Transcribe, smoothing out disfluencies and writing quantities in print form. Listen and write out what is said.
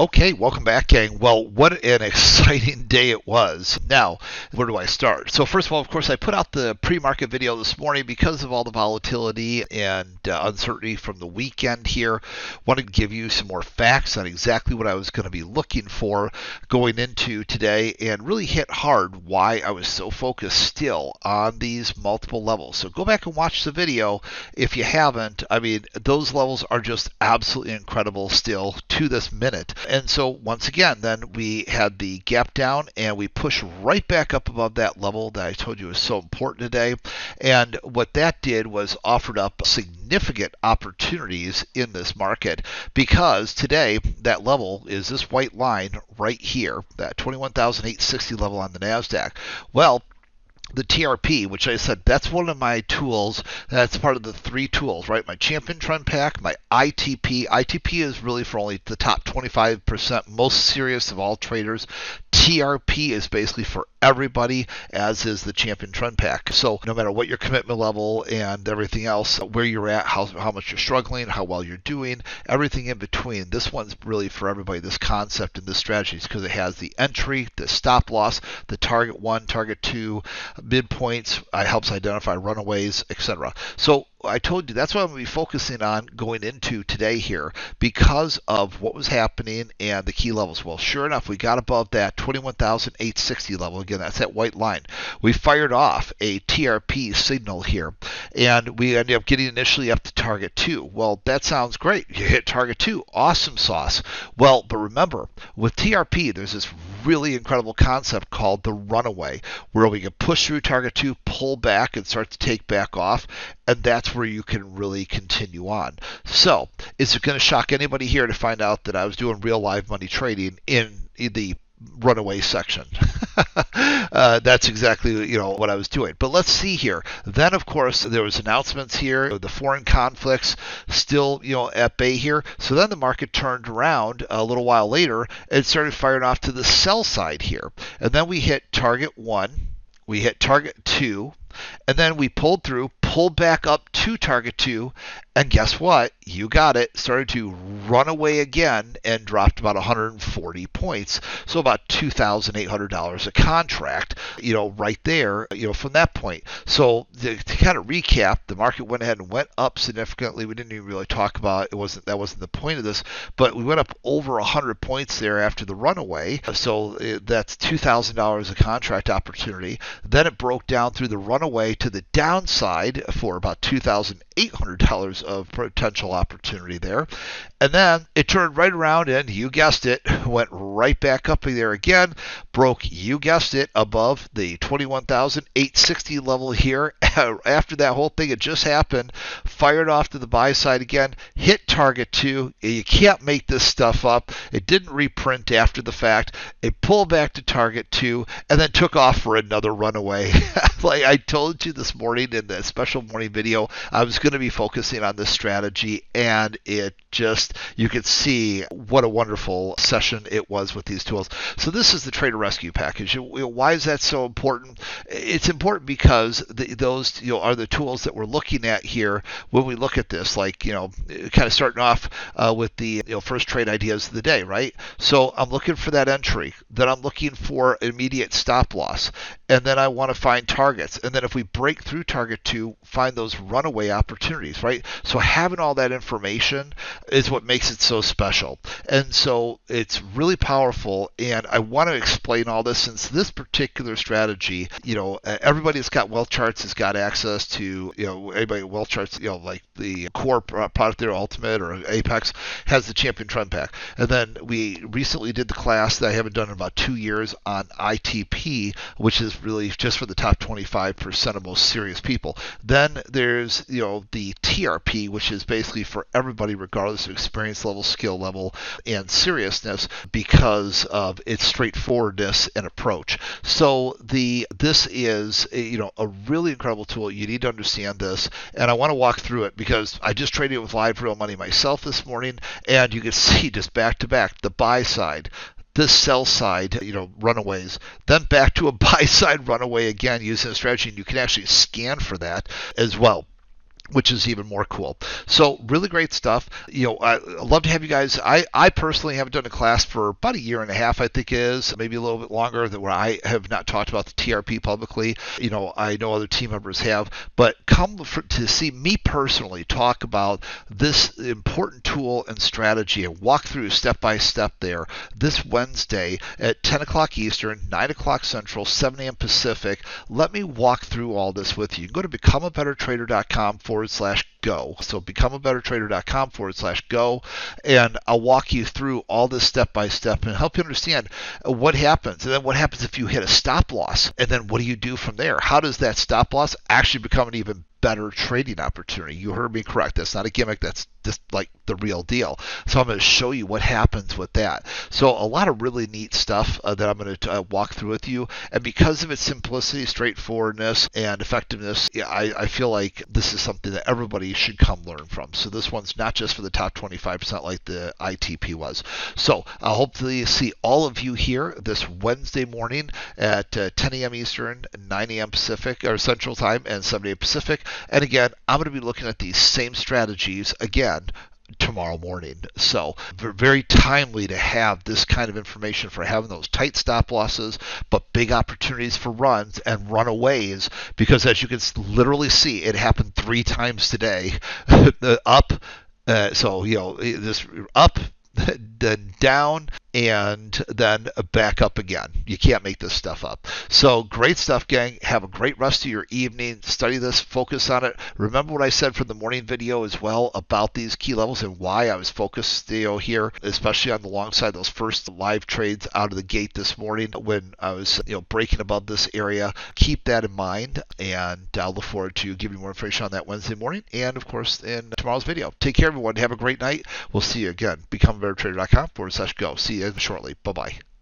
Okay, welcome back, gang. Well, what an exciting day it was. Now, where do I start? So, first of all, of course, I put out the pre-market video this morning because of all the volatility and uncertainty from the weekend here. Wanted to give you some more facts on exactly what I was going to be looking for going into today and really hit hard why I was so focused still on these multiple levels. So, go back and watch the video if you haven't. I mean, those levels are just absolutely incredible still to this minute. And so once again, then we had the gap down and we pushed right back up above that level that I told you was so important today. And what that did was offered up significant opportunities in this market because today that level is this white line right here, that 21,860 level on the NASDAQ. Well, the TRP, which I said that's one of my tools. That's part of the three tools, right? My champion trend pack, my ITP. ITP is really for only the top 25% most serious of all traders. TRP is basically for everybody, as is the champion trend pack. So no matter what your commitment level and everything else, where you're at, how much you're struggling, how well you're doing, everything in between, this one's really for everybody, this concept and this strategy, because it has the entry, the stop loss, the target 1, target 2, midpoints, helps identify runaways, etc. So I told you that's what I'm going to be focusing on going into today here because of what was happening and the key levels. Well, sure enough, we got above that 21,860 level. Again, that's that white line. We fired off a TRP signal here, and we ended up getting initially up to target 2. Well, that sounds great. You hit target 2. Awesome sauce. Well, but remember, with TRP, there's this really incredible concept called the runaway, where we can push through target 2, pull back, and start to take back off, and that's where you can really continue on. So, is it going to shock anybody here to find out that I was doing real live money trading in the runaway section? That's exactly what I was doing. But let's see here. Then, of course, there was announcements here. The foreign conflicts still at bay here. So then the market turned around a little while later and started firing off to the sell side here. And then we hit target 1. We hit target 2. And then we pulled through, pulled back up to target 2, and guess what? You got it. Started to run away again and dropped about 140 points. So about $2,800 a contract, right there, from that point. So to kind of recap, the market went ahead and went up significantly. We didn't even really talk about it. That wasn't the point of this, but we went up over 100 points there after the runaway. So that's $2,000 a contract opportunity. Then it broke down through the runaway to the downside for about $2,800 of potential opportunity there. And then it turned right around and, you guessed it, went right back up there again, broke, you guessed it, above the 21,860 level here. After that whole thing had just happened, fired off to the buy side again, hit target 2. You can't make this stuff up. It didn't reprint after the fact. It pulled back to target 2 and then took off for another runaway. Like I told you this morning in the special morning video, I was going to be focusing on this strategy, and it just, you could see what a wonderful session it was with these tools. So this is the Trader Rescue Package. Why is that so important? It's important because those are the tools that we're looking at here when we look at this, like kind of starting off with the first trade ideas of the day, right? So I'm looking for that entry, then I'm looking for immediate stop loss, and then I want to find targets, and then if we break through target 2, find those runaway opportunities, right? So having all that information is what makes it so special, and so it's really powerful. And I want to explain all this, since this particular strategy, everybody that's got WealthCharts has got access to, anybody at WealthCharts, like the core product there, Ultimate or Apex, has the champion trend pack. And then we recently did the class that I haven't done in about 2 years on ITP, which is really just for the top 25% of most serious people. Then there's the TRP, which is basically for everybody regardless of experience level, skill level, and seriousness, because of its straightforwardness and approach. So this is a really incredible tool. You need to understand this, and I want to walk through it because I just traded with live real money myself this morning, and you can see just back to back the buy side, this sell side, runaways, then back to a buy side runaway again using a strategy, and you can actually scan for that as well. which is even more cool. So really great stuff. I'd love to have you guys. I personally haven't done a class for about a year and a half, I think it is, maybe a little bit longer, that where I have not talked about the TRP publicly. I know other team members have, but to see me personally talk about this important tool and strategy and walk through step by step there this Wednesday at 10 o'clock Eastern, 9 o'clock Central, 7 a.m. Pacific. Let me walk through all this with you. You can go to becomeabettertrader.com/go. So becomeabettertrader.com/go, and I'll walk you through all this step by step and help you understand what happens. And then what happens if you hit a stop loss? And then what do you do from there? How does that stop loss actually become an even better trading opportunity? You heard me correct. That's not a gimmick. That's just like the real deal. So I'm going to show you what happens with that. So a lot of really neat stuff that I'm going to walk through with you. And because of its simplicity, straightforwardness, and effectiveness, I feel like this is something that everybody should come learn from. So this one's not just for the top 25% like the ITP was. So I'll hopefully see all of you here this Wednesday morning at 10 a.m. Eastern, 9 a.m. Pacific or Central Time, and 7 a.m. Pacific. And again, I'm going to be looking at these same strategies again tomorrow morning. So very timely to have this kind of information for having those tight stop losses, but big opportunities for runs and runaways, because as you can literally see, it happened 3 times today. The up, this up, then down, and then back up again. You can't make this stuff up. So great stuff, gang. Have a great rest of your evening. Study this, focus on it. Remember what I said from the morning video as well about these key levels and why I was focused here, especially on the long side, those first live trades out of the gate this morning when I was breaking above this area. Keep that in mind, and I'll look forward to giving you more information on that Wednesday morning and of course in tomorrow's video. Take care, everyone. Have a great night. We'll see you again. BecomeABetterTrader.com/go. See you shortly. Bye-bye.